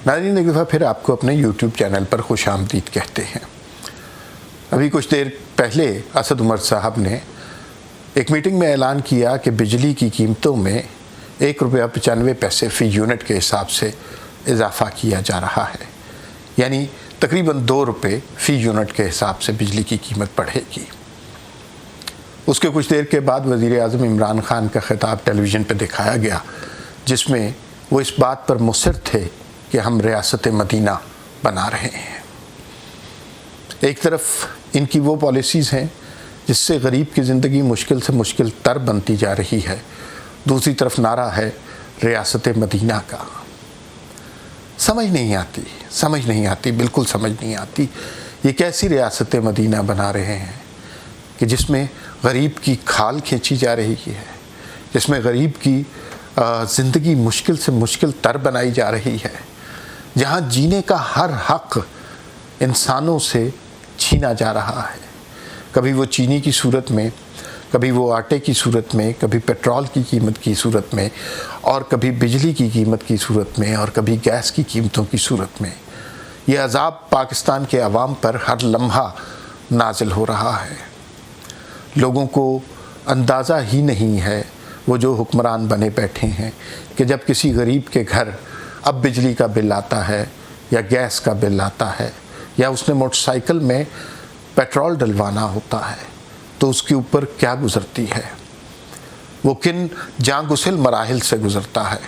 ناظرین، ایک دفعہ پھر آپ کو اپنے یوٹیوب چینل پر خوش آمدید کہتے ہیں۔ ابھی کچھ دیر پہلے اسد عمر صاحب نے ایک میٹنگ میں اعلان کیا کہ بجلی کی قیمتوں میں 1.95 روپے فی یونٹ کے حساب سے اضافہ کیا جا رہا ہے، یعنی تقریباً 2 روپے فی یونٹ کے حساب سے بجلی کی قیمت بڑھے گی۔ اس کے کچھ دیر کے بعد وزیر اعظم عمران خان کا خطاب ٹیلی ویژن پہ دکھایا گیا، جس میں وہ اس بات پر مصر تھے کہ ہم ریاست مدینہ بنا رہے ہیں۔ ایک طرف ان کی وہ پالیسیز ہیں جس سے غریب کی زندگی مشکل سے مشکل تر بنتی جا رہی ہے، دوسری طرف نعرہ ہے ریاست مدینہ کا۔ سمجھ نہیں آتی، بالکل سمجھ نہیں آتی یہ کیسی ریاست مدینہ بنا رہے ہیں کہ جس میں غریب کی کھال کھینچی جا رہی ہے، جس میں غریب کی زندگی مشکل سے مشکل تر بنائی جا رہی ہے، جہاں جینے کا ہر حق انسانوں سے چھینا جا رہا ہے، کبھی وہ چینی کی صورت میں، کبھی وہ آٹے کی صورت میں، کبھی پیٹرول کی قیمت کی صورت میں، اور کبھی بجلی کی قیمت کی صورت میں، اور کبھی گیس کی قیمتوں کی صورت میں۔ یہ عذاب پاکستان کے عوام پر ہر لمحہ نازل ہو رہا ہے۔ لوگوں کو اندازہ ہی نہیں ہے، وہ جو حکمران بنے بیٹھے ہیں، کہ جب کسی غریب کے گھر اب بجلی کا بل آتا ہے یا گیس کا بل آتا ہے یا اس نے موٹر سائیکل میں پیٹرول ڈلوانا ہوتا ہے تو اس کے اوپر کیا گزرتی ہے، وہ کن جاں گسل مراحل سے گزرتا ہے،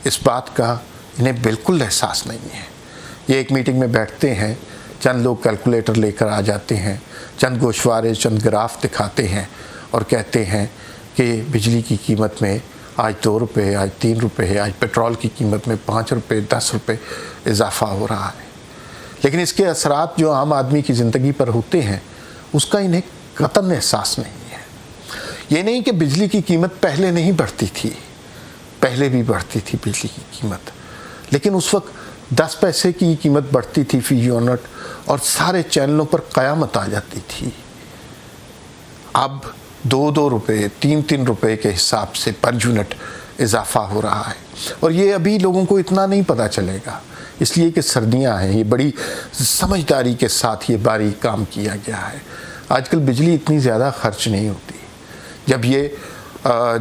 اس بات کا انہیں بالکل احساس نہیں ہے۔ یہ ایک میٹنگ میں بیٹھتے ہیں، چند لوگ کیلکولیٹر لے کر آ جاتے ہیں، چند گوشوارے، چند گراف دکھاتے ہیں اور کہتے ہیں کہ بجلی کی قیمت میں آج 2 روپے، آج 3 روپے، آج پیٹرول کی قیمت میں 5 روپے، 10 روپے اضافہ ہو رہا ہے۔ لیکن اس کے اثرات جو عام آدمی کی زندگی پر ہوتے ہیں اس کا انہیں قطعاً احساس نہیں ہے۔ یہ نہیں کہ بجلی کی قیمت پہلے نہیں بڑھتی تھی، پہلے بھی بڑھتی تھی بجلی کی قیمت، لیکن اس وقت 10 پیسے کی قیمت بڑھتی تھی فی یونٹ اور سارے چینلوں پر قیامت آ جاتی تھی۔ اب 2 روپے، 3 روپے کے حساب سے پر یونٹ اضافہ ہو رہا ہے، اور یہ ابھی لوگوں کو اتنا نہیں پتہ چلے گا، اس لیے کہ سردیاں ہیں۔ یہ بڑی سمجھداری کے ساتھ یہ باریک کام کیا گیا ہے۔ آج کل بجلی اتنی زیادہ خرچ نہیں ہوتی۔ جب یہ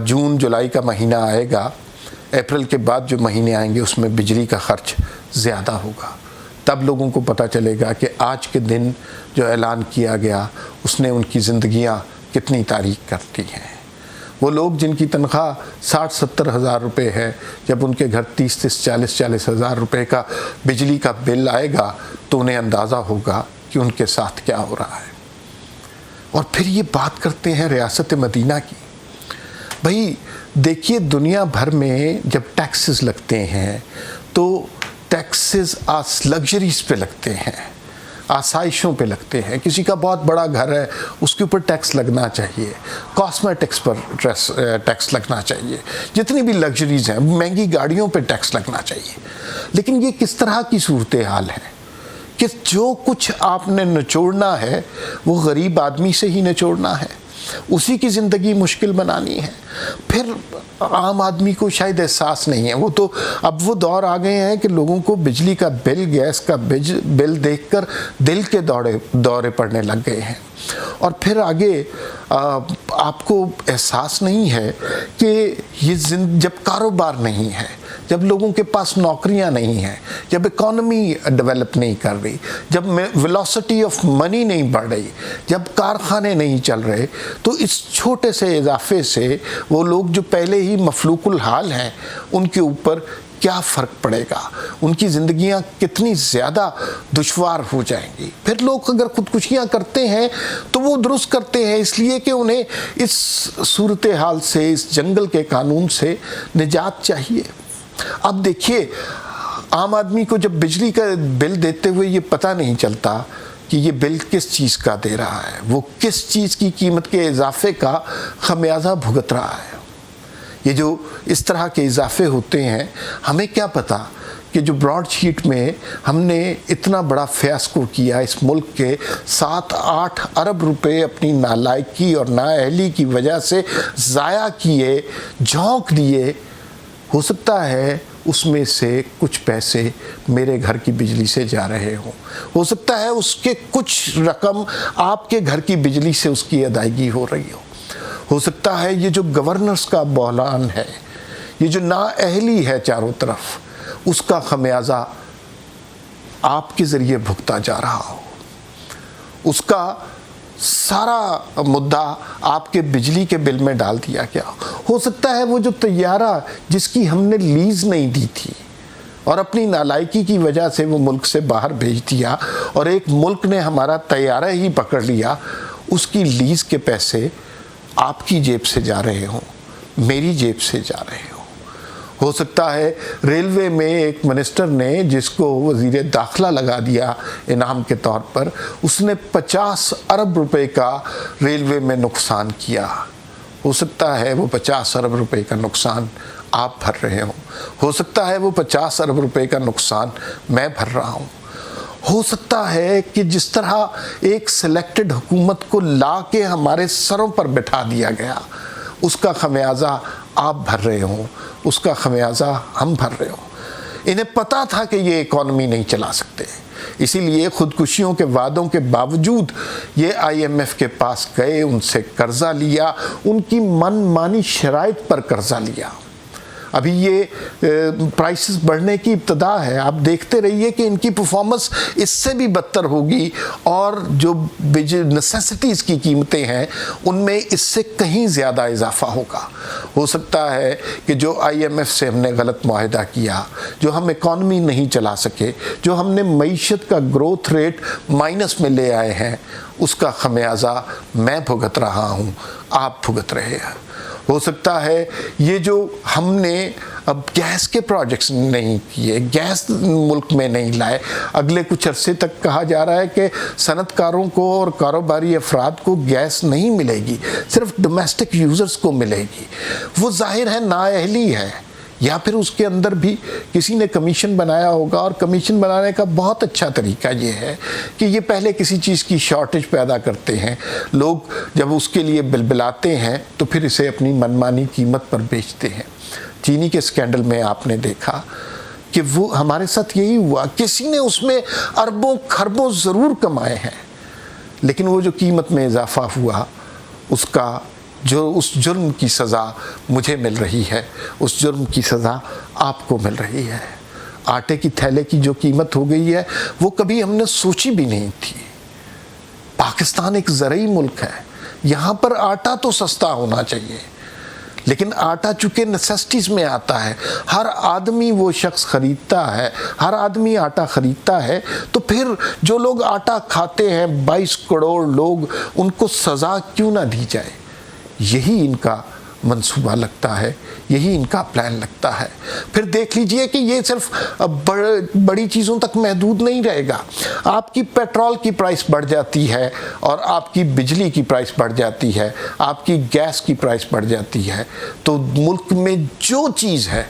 جون جولائی کا مہینہ آئے گا، اپریل کے بعد جو مہینے آئیں گے اس میں بجلی کا خرچ زیادہ ہوگا، تب لوگوں کو پتہ چلے گا کہ آج کے دن جو اعلان کیا گیا اس نے ان کی زندگیاں کتنی تاریک کرتی ہیں۔ وہ لوگ جن کی تنخواہ 60-70 ہزار روپے ہے، جب ان کے گھر 30-40 ہزار روپے کا بجلی کا بل آئے گا تو انہیں اندازہ ہوگا کہ ان کے ساتھ کیا ہو رہا ہے۔ اور پھر یہ بات کرتے ہیں ریاست مدینہ کی۔ بھائی دیکھیے، دنیا بھر میں جب ٹیکسز لگتے ہیں تو ٹیکسز لگژریز پہ لگتے ہیں، آسائشوں پہ لگتے ہیں۔ کسی کا بہت بڑا گھر ہے، اس کے اوپر ٹیکس لگنا چاہیے، کاسمیٹکس پر ٹیکس لگنا چاہیے، جتنی بھی لگژریز ہیں، مہنگی گاڑیوں پہ ٹیکس لگنا چاہیے۔ لیکن یہ کس طرح کی صورتحال ہے کہ جو کچھ آپ نے نچوڑنا ہے وہ غریب آدمی سے ہی نچوڑنا ہے، اسی کی زندگی مشکل بنانی ہے۔ پھر عام آدمی کو شاید احساس نہیں ہے، وہ تو اب وہ دور آ گئے ہیں کہ لوگوں کو بجلی کا بل، گیس کا بل دیکھ کر دل کے دورے پڑنے لگ گئے ہیں۔ اور پھر آگے آپ کو احساس نہیں ہے کہ یہ جب کاروبار نہیں ہے، جب لوگوں کے پاس نوکریاں نہیں ہیں، جب اکانومی ڈیولپ نہیں کر رہی، جب ویلوسٹی آف منی نہیں بڑھ رہی، جب کارخانے نہیں چل رہے، تو اس چھوٹے سے اضافے سے وہ لوگ جو پہلے ہی مفلوق الحال ہیں ان کے اوپر کیا فرق پڑے گا، ان کی زندگیاں کتنی زیادہ دشوار ہو جائیں گی۔ پھر لوگ اگر خودکشیاں کرتے ہیں تو وہ درست کرتے ہیں اس لیے کہ انہیں اس صورتحال سے، اس جنگل کے قانون سے نجات چاہیے۔ اب دیکھیے، عام آدمی کو جب بجلی کا بل دیتے ہوئے یہ پتہ نہیں چلتا کہ یہ بل کس چیز کا دے رہا ہے، وہ کس چیز کی قیمت کے اضافے کا خمیازہ بھگت رہا ہے۔ یہ جو اس طرح کے اضافے ہوتے ہیں، ہمیں کیا پتہ کہ جو براڈ شیٹ میں ہم نے اتنا بڑا فیاسکو کیا اس ملک کے 7-8 ارب روپے اپنی نالائکی اور نااہلی کی وجہ سے ضائع کیے، جھونک دیے، ہو سکتا ہے اس میں سے کچھ پیسے میرے گھر کی بجلی سے جا رہے ہوں. ہو سکتا ہے اس کے کچھ رقم آپ کے گھر کی بجلی سے اس کی ادائیگی ہو رہی ہو سکتا ہے یہ جو گورننس کا بحران ہے، یہ جو نااہلی ہے چاروں طرف، اس کا خمیازہ آپ کے ذریعے بھگتا جا رہا ہو. اس کا سارا مدعا آپ کے بجلی کے بل میں ڈال دیا گیا. ہو سکتا ہے وہ جو طیارہ جس کی ہم نے لیز نہیں دی تھی اور اپنی نالائکی کی وجہ سے وہ ملک سے باہر بھیج دیا اور ایک ملک نے ہمارا طیارہ ہی پکڑ لیا، اس کی لیز کے پیسے آپ کی جیب سے جا رہے ہوں، میری جیب سے جا رہے ہوں. ہو سکتا ہے ریلوے میں ایک منسٹر نے جس کو وزیر داخلہ لگا دیا انعام کے طور پر، اس نے 50 ارب روپے کا ریلوے میں نقصان کیا. ہو سکتا ہے وہ 50 ارب روپے کا نقصان آپ بھر رہے ہوں، ہو سکتا ہے وہ 50 ارب روپے کا نقصان میں بھر رہا ہوں. ہو سکتا ہے کہ جس طرح ایک سلیکٹڈ حکومت کو لا کے ہمارے سروں پر بٹھا دیا گیا، اس کا خمیازہ آپ بھر رہے ہوں، اس کا خمیازہ ہم بھر رہے ہوں. انہیں پتا تھا کہ یہ اکانومی نہیں چلا سکتے، اسی لیے خودکشیوں کے وعدوں کے باوجود یہ IMF کے پاس گئے، ان سے قرضہ لیا، ان کی من مانی شرائط پر قرضہ لیا. ابھی یہ پرائسز بڑھنے کی ابتدا ہے، آپ دیکھتے رہیے کہ ان کی پرفارمنس اس سے بھی بدتر ہوگی اور جو نیسیسٹیز کی قیمتیں ہیں ان میں اس سے کہیں زیادہ اضافہ ہوگا. ہو سکتا ہے کہ جو IMF سے ہم نے غلط معاہدہ کیا، جو ہم اکانومی نہیں چلا سکے، جو ہم نے معیشت کا گروتھ ریٹ مائنس میں لے آئے ہیں، اس کا خمیازہ میں بھگت رہا ہوں، آپ بھگت رہے ہیں. ہو سکتا ہے یہ جو ہم نے اب گیس کے پروجیکٹس نہیں کیے، گیس ملک میں نہیں لائے، اگلے کچھ عرصے تک کہا جا رہا ہے کہ صنعت کاروں کو اور کاروباری افراد کو گیس نہیں ملے گی، صرف ڈومیسٹک یوزرز کو ملے گی. وہ ظاہر ہے نااہلی ہے، یا پھر اس کے اندر بھی کسی نے کمیشن بنایا ہوگا. اور کمیشن بنانے کا بہت اچھا طریقہ یہ ہے کہ یہ پہلے کسی چیز کی شارٹیج پیدا کرتے ہیں، لوگ جب اس کے لیے بلبلاتے ہیں تو پھر اسے اپنی منمانی قیمت پر بیچتے ہیں. چینی کے اسکینڈل میں آپ نے دیکھا کہ وہ ہمارے ساتھ یہی ہوا، کسی نے اس میں اربوں خربوں ضرور کمائے ہیں، لیکن وہ جو قیمت میں اضافہ ہوا اس جرم کی سزا مجھے مل رہی ہے، اس جرم کی سزا آپ کو مل رہی ہے. آٹے کی تھیلے کی جو قیمت ہو گئی ہے وہ کبھی ہم نے سوچی بھی نہیں تھی. پاکستان ایک زرعی ملک ہے، یہاں پر آٹا تو سستا ہونا چاہیے، لیکن آٹا چونکہ نیسیسٹیز میں آتا ہے، ہر آدمی وہ شخص خریدتا ہے، ہر آدمی آٹا خریدتا ہے، تو پھر جو لوگ آٹا کھاتے ہیں 22 کروڑ لوگ، ان کو سزا کیوں نہ دی جائے؟ یہی ان کا منصوبہ لگتا ہے، یہی ان کا پلان لگتا ہے. پھر دیکھ لیجئے کہ یہ صرف بڑی چیزوں تک محدود نہیں رہے گا. آپ کی پیٹرول کی پرائس بڑھ جاتی ہے اور آپ کی بجلی کی پرائس بڑھ جاتی ہے، آپ کی گیس کی پرائس بڑھ جاتی ہے، تو ملک میں جو چیز ہے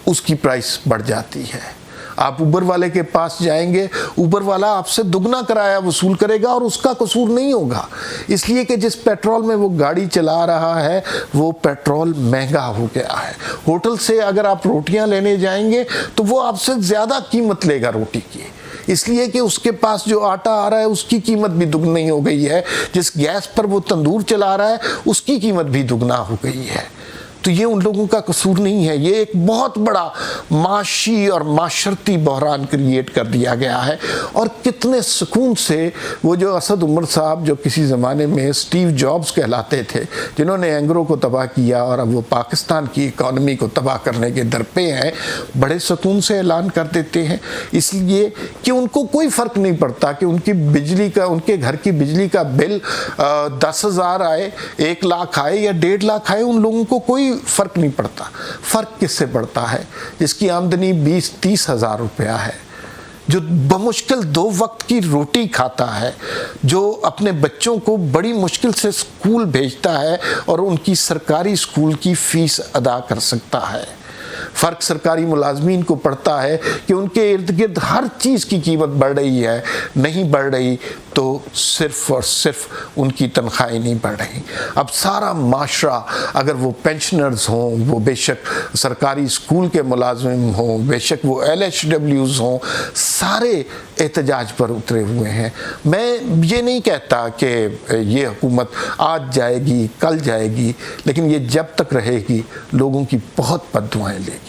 اس کی پرائس بڑھ جاتی ہے. آپ اوبر والے کے پاس جائیں گے، اوبر والا آپ سے دگنا کرایہ وصول کرے گا اور اس کا قصور نہیں ہوگا، اس لیے کہ جس پیٹرول میں وہ گاڑی چلا رہا ہے وہ پیٹرول مہنگا ہو گیا ہے. ہوٹل سے اگر آپ روٹیاں لینے جائیں گے تو وہ آپ سے زیادہ قیمت لے گا روٹی کی، اس لیے کہ اس کے پاس جو آٹا آ رہا ہے اس کی قیمت بھی دگنی ہو گئی ہے، جس گیس پر وہ تندور چلا رہا ہے اس کی قیمت بھی دگنا ہو گئی ہے. تو یہ ان لوگوں کا قصور نہیں ہے، یہ ایک بہت بڑا معاشی اور معاشرتی بحران کریٹ کر دیا گیا ہے. اور کتنے سکون سے وہ جو اسد عمر صاحب جو کسی زمانے میں اسٹیو جابز کہلاتے تھے، جنہوں نے اینگرو کو تباہ کیا اور اب وہ پاکستان کی اکانومی کو تباہ کرنے کے درپے ہیں، بڑے سکون سے اعلان کر دیتے ہیں، اس لیے کہ ان کو کوئی فرق نہیں پڑتا کہ ان کی بجلی کا، ان کے گھر کی بجلی کا بل 10,000 آئے، 1 لاکھ آئے یا 1.5 لاکھ آئے، ان لوگوں کو کوئی فرق نہیں پڑتا. فرق کس سے پڑتا ہے؟ جس کی آمدنی 20-30 ہزار روپیہ ہے، جو بمشکل 2 وقت کی روٹی کھاتا ہے، جو اپنے بچوں کو بڑی مشکل سے اسکول بھیجتا ہے اور ان کی سرکاری اسکول کی فیس ادا کر سکتا ہے. فرق سرکاری ملازمین کو پڑتا ہے کہ ان کے ارد گرد ہر چیز کی قیمت بڑھ رہی ہے، نہیں بڑھ رہی تو صرف اور صرف ان کی تنخواہیں نہیں بڑھ رہی۔ اب سارا معاشرہ، اگر وہ پینشنرز ہوں، وہ بے شک سرکاری اسکول کے ملازم ہوں، بے شک وہ LHWs ہوں، سارے احتجاج پر اترے ہوئے ہیں۔ میں یہ نہیں کہتا کہ یہ حکومت آج جائے گی، کل جائے گی، لیکن یہ جب تک رہے گی لوگوں کی بہت بد دعائیں لے گی۔